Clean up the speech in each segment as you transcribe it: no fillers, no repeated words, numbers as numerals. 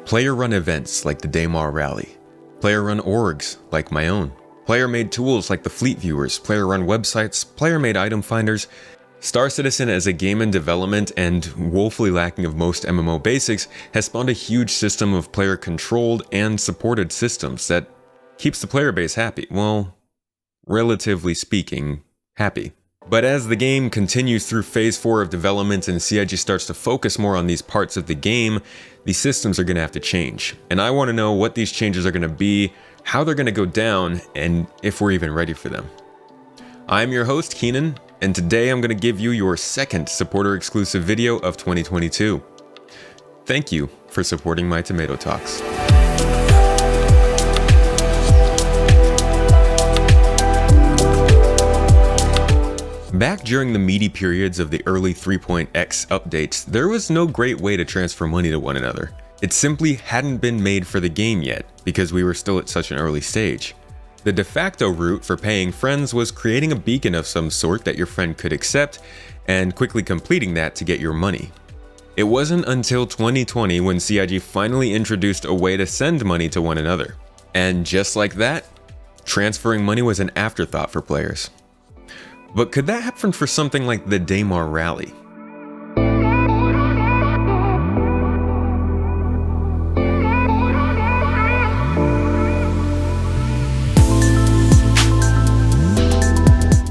Player-run events like the Daymar Rally, player-run orgs like my own, player-made tools like the Fleet Viewers, player-run websites, player-made item finders. Star Citizen as a game in development and woefully lacking of most MMO basics has spawned a huge system of player-controlled and supported systems that keeps the player base happy. Well, relatively speaking, happy. But as the game continues through Phase 4 of development and CIG starts to focus more on these parts of the game, these systems are going to have to change. And I want to know what these changes are going to be, how they're going to go down, and if we're even ready for them. I'm your host, Keenan, and today I'm going to give you your second supporter-exclusive video of 2022. Thank you for supporting my Tomato Talks. Back during the meaty periods of the early 3.x updates, there was no great way to transfer money to one another. It simply hadn't been made for the game yet, because we were still at such an early stage. The de facto route for paying friends was creating a beacon of some sort that your friend could accept, and quickly completing that to get your money. It wasn't until 2020 when CIG finally introduced a way to send money to one another. And just like that, transferring money was an afterthought for players. But could that happen for something like the Daymar Rally?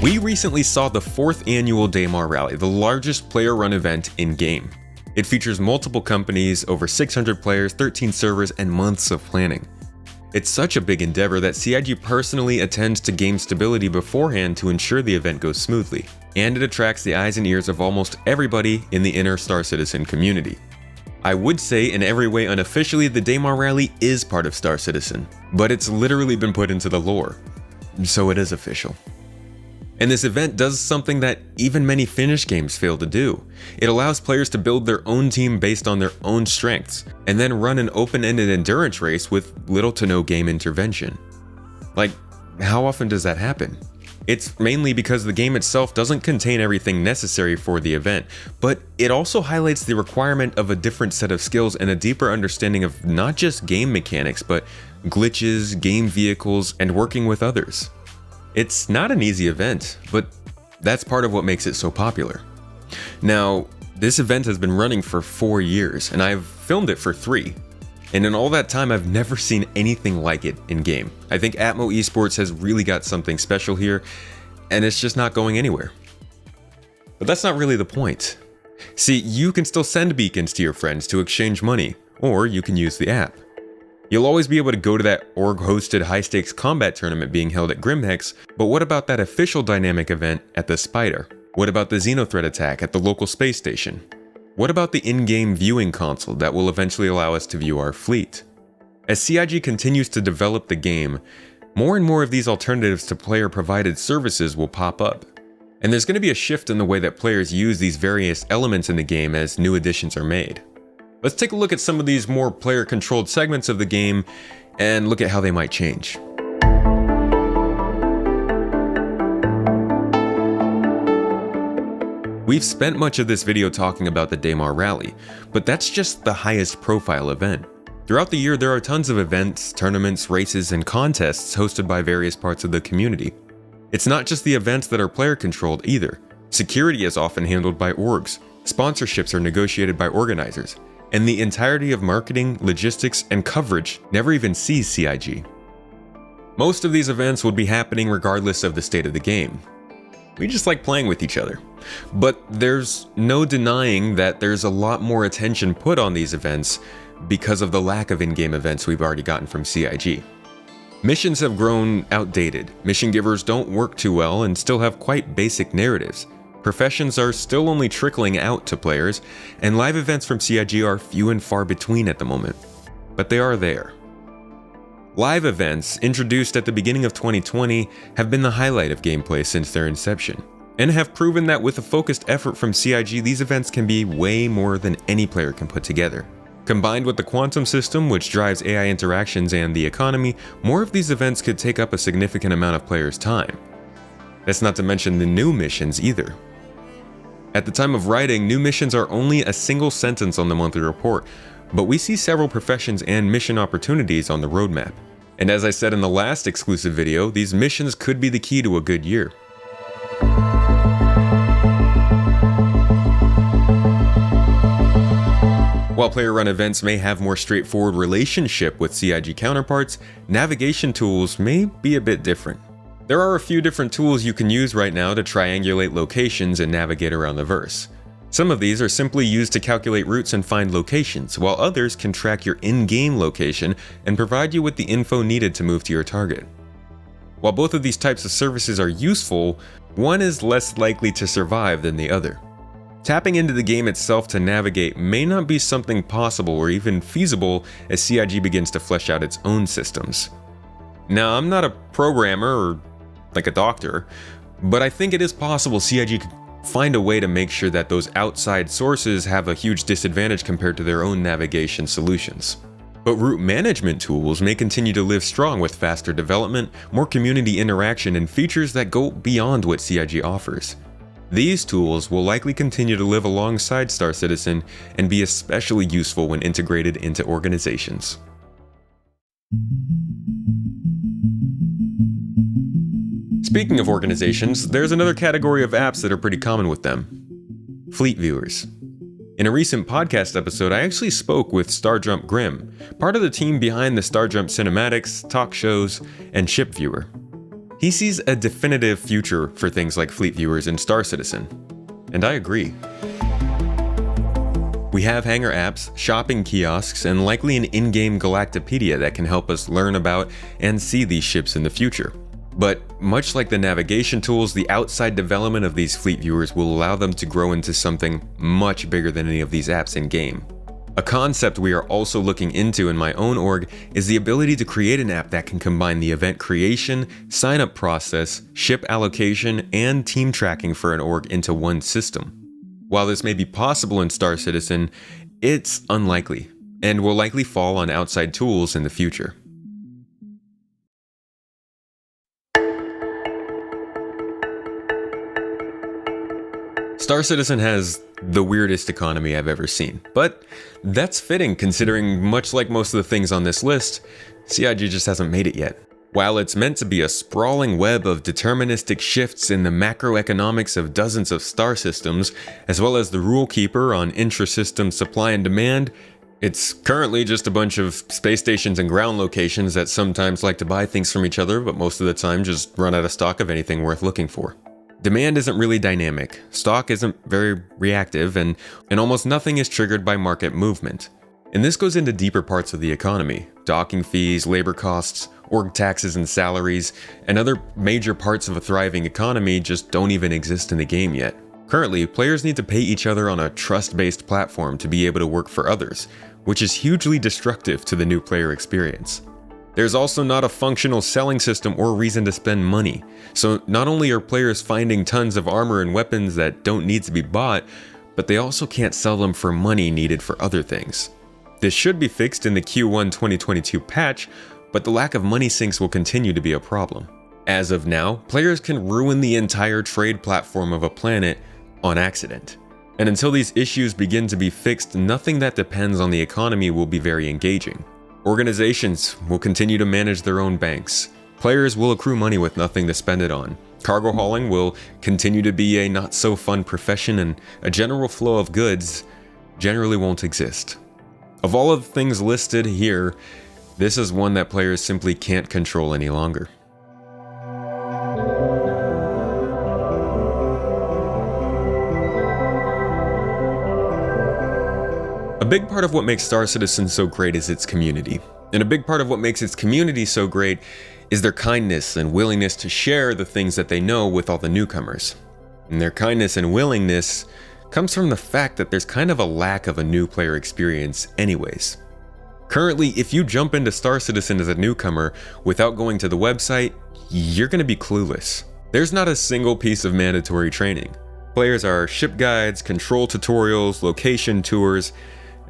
We recently saw the 4th annual Daymar Rally, the largest player-run event in-game. It features multiple companies, over 600 players, 13 servers, and months of planning. It's such a big endeavor that CIG personally attends to game stability beforehand to ensure the event goes smoothly, and it attracts the eyes and ears of almost everybody in the inner Star Citizen community. I would say in every way unofficially the Daymar Rally is part of Star Citizen, but it's literally been put into the lore, so it is official. And this event does something that even many Finnish games fail to do. It allows players to build their own team based on their own strengths, and then run an open-ended endurance race with little to no game intervention. Like, how often does that happen? It's mainly because the game itself doesn't contain everything necessary for the event, but it also highlights the requirement of a different set of skills and a deeper understanding of not just game mechanics, but glitches, game vehicles, and working with others. It's not an easy event, but that's part of what makes it so popular. Now, this event has been running for 4 years, and I've filmed it for 3. And in all that time, I've never seen anything like it in-game. I think Atmo Esports has really got something special here, and it's just not going anywhere. But that's not really the point. See, you can still send beacons to your friends to exchange money, or you can use the app. You'll always be able to go to that org-hosted high-stakes combat tournament being held at Grimhex, but what about that official dynamic event at the Spider? What about the Xenothreat attack at the local space station? What about the in-game viewing console that will eventually allow us to view our fleet? As CIG continues to develop the game, more and more of these alternatives to player-provided services will pop up. And there's going to be a shift in the way that players use these various elements in the game as new additions are made. Let's take a look at some of these more player-controlled segments of the game and look at how they might change. We've spent much of this video talking about the Daymar Rally, but that's just the highest profile event. Throughout the year, there are tons of events, tournaments, races, and contests hosted by various parts of the community. It's not just the events that are player-controlled either. Security is often handled by orgs, sponsorships are negotiated by organizers, and the entirety of marketing, logistics, and coverage never even sees CIG. Most of these events would be happening regardless of the state of the game. We just like playing with each other. But there's no denying that there's a lot more attention put on these events because of the lack of in-game events we've already gotten from CIG. Missions have grown outdated, mission givers don't work too well and still have quite basic narratives. Professions are still only trickling out to players, and live events from CIG are few and far between at the moment. But they are there. Live events, introduced at the beginning of 2020, have been the highlight of gameplay since their inception, and have proven that with a focused effort from CIG, these events can be way more than any player can put together. Combined with the quantum system, which drives AI interactions and the economy, more of these events could take up a significant amount of players' time. That's not to mention the new missions either. At the time of writing, new missions are only a single sentence on the monthly report, but we see several professions and mission opportunities on the roadmap. And as I said in the last exclusive video, these missions could be the key to a good year. While player-run events may have more straightforward relationship with CIG counterparts, navigation tools may be a bit different. There are a few different tools you can use right now to triangulate locations and navigate around the verse. Some of these are simply used to calculate routes and find locations, while others can track your in-game location and provide you with the info needed to move to your target. While both of these types of services are useful, one is less likely to survive than the other. Tapping into the game itself to navigate may not be something possible or even feasible as CIG begins to flesh out its own systems. Now, I'm not a programmer or like a doctor, but I think it is possible CIG could find a way to make sure that those outside sources have a huge disadvantage compared to their own navigation solutions. But route management tools may continue to live strong with faster development, more community interaction, and features that go beyond what CIG offers. These tools will likely continue to live alongside Star Citizen and be especially useful when integrated into organizations. Speaking of organizations, there's another category of apps that are pretty common with them: fleet viewers. In a recent podcast episode, I actually spoke with Starjump Grimm, part of the team behind the Starjump cinematics, talk shows, and ship viewer. He sees a definitive future for things like fleet viewers in Star Citizen, and I agree. We have hangar apps, shopping kiosks, and likely an in-game Galactopedia that can help us learn about and see these ships in the future. But much like the navigation tools, the outside development of these fleet viewers will allow them to grow into something much bigger than any of these apps in-game. A concept we are also looking into in my own org is the ability to create an app that can combine the event creation, sign-up process, ship allocation, and team tracking for an org into one system. While this may be possible in Star Citizen, it's unlikely, and will likely fall on outside tools in the future. Star Citizen has the weirdest economy I've ever seen, but that's fitting considering, much like most of the things on this list, CIG just hasn't made it yet. While it's meant to be a sprawling web of deterministic shifts in the macroeconomics of dozens of star systems, as well as the rule keeper on intra-system supply and demand, it's currently just a bunch of space stations and ground locations that sometimes like to buy things from each other, but most of the time just run out of stock of anything worth looking for. Demand isn't really dynamic, stock isn't very reactive, and almost nothing is triggered by market movement. And this goes into deeper parts of the economy: docking fees, labor costs, org taxes and salaries, and other major parts of a thriving economy just don't even exist in the game yet. Currently, players need to pay each other on a trust-based platform to be able to work for others, which is hugely destructive to the new player experience. There's also not a functional selling system or reason to spend money, so not only are players finding tons of armor and weapons that don't need to be bought, but they also can't sell them for money needed for other things. This should be fixed in the Q1 2022 patch, but the lack of money sinks will continue to be a problem. As of now, players can ruin the entire trade platform of a planet on accident. And until these issues begin to be fixed, nothing that depends on the economy will be very engaging. Organizations will continue to manage their own banks. Players will accrue money with nothing to spend it on. Cargo hauling will continue to be a not-so-fun profession, and a general flow of goods generally won't exist. Of all of the things listed here, this is one that players simply can't control any longer. A big part of what makes Star Citizen so great is its community. And a big part of what makes its community so great is their kindness and willingness to share the things that they know with all the newcomers. And their kindness and willingness comes from the fact that there's kind of a lack of a new player experience anyways. Currently, if you jump into Star Citizen as a newcomer without going to the website, you're going to be clueless. There's not a single piece of mandatory training. Players are ship guides, control tutorials, location tours,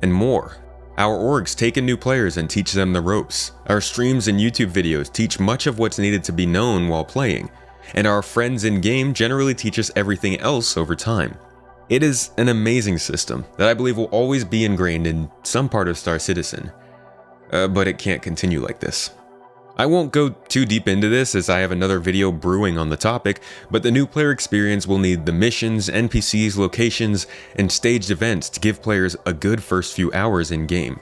and more. Our orgs take in new players and teach them the ropes. Our streams and YouTube videos teach much of what's needed to be known while playing, and our friends in-game generally teach us everything else over time. It is an amazing system that I believe will always be ingrained in some part of Star Citizen, but it can't continue like this. I won't go too deep into this as I have another video brewing on the topic, but the new player experience will need the missions, NPCs, locations, and staged events to give players a good first few hours in game.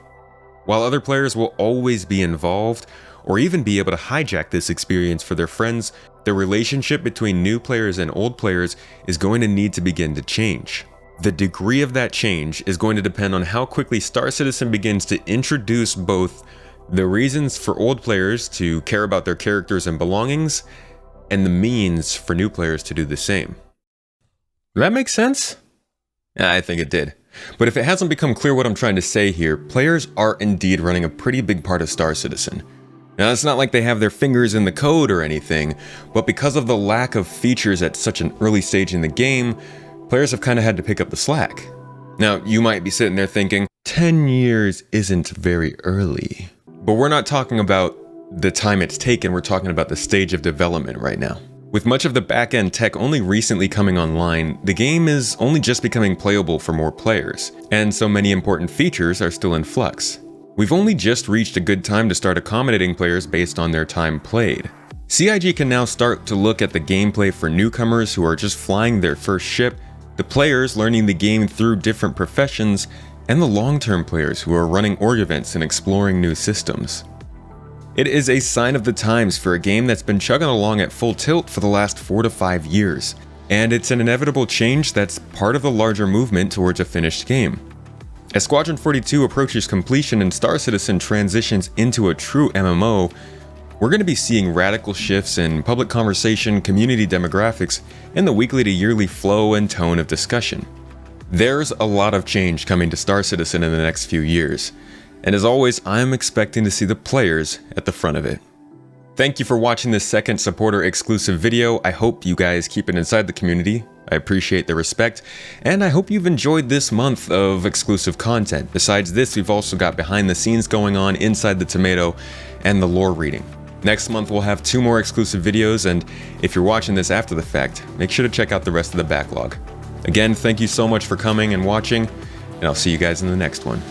While other players will always be involved, or even be able to hijack this experience for their friends, the relationship between new players and old players is going to need to begin to change. The degree of that change is going to depend on how quickly Star Citizen begins to introduce both the reasons for old players to care about their characters and belongings, and the means for new players to do the same. Does that make sense? I think it did. But if it hasn't become clear what I'm trying to say here, players are indeed running a pretty big part of Star Citizen. Now, it's not like they have their fingers in the code or anything, but because of the lack of features at such an early stage in the game, players have kind of had to pick up the slack. Now, you might be sitting there thinking, 10 years isn't very early. But we're not talking about the time it's taken, we're talking about the stage of development right now. With much of the back-end tech only recently coming online, the game is only just becoming playable for more players, and so many important features are still in flux. We've only just reached a good time to start accommodating players based on their time played. CIG can now start to look at the gameplay for newcomers who are just flying their first ship, the players learning the game through different professions, and the long-term players who are running org events and exploring new systems. It is a sign of the times for a game that's been chugging along at full tilt for the last 4 to 5 years, and it's an inevitable change that's part of the larger movement towards a finished game. As Squadron 42 approaches completion and Star Citizen transitions into a true MMO, we're going to be seeing radical shifts in public conversation, community demographics, and the weekly to yearly flow and tone of discussion. There's a lot of change coming to Star Citizen in the next few years, and as always, I'm expecting to see the players at the front of it. Thank you for watching this second supporter exclusive video. I hope you guys keep it inside the community. I appreciate the respect, and I hope you've enjoyed this month of exclusive content. Besides this, we've also got behind the scenes going on inside the tomato and the lore reading. Next month we'll have 2 more exclusive videos, and if you're watching this after the fact, make sure to check out the rest of the backlog. Again, thank you so much for coming and watching, and I'll see you guys in the next one.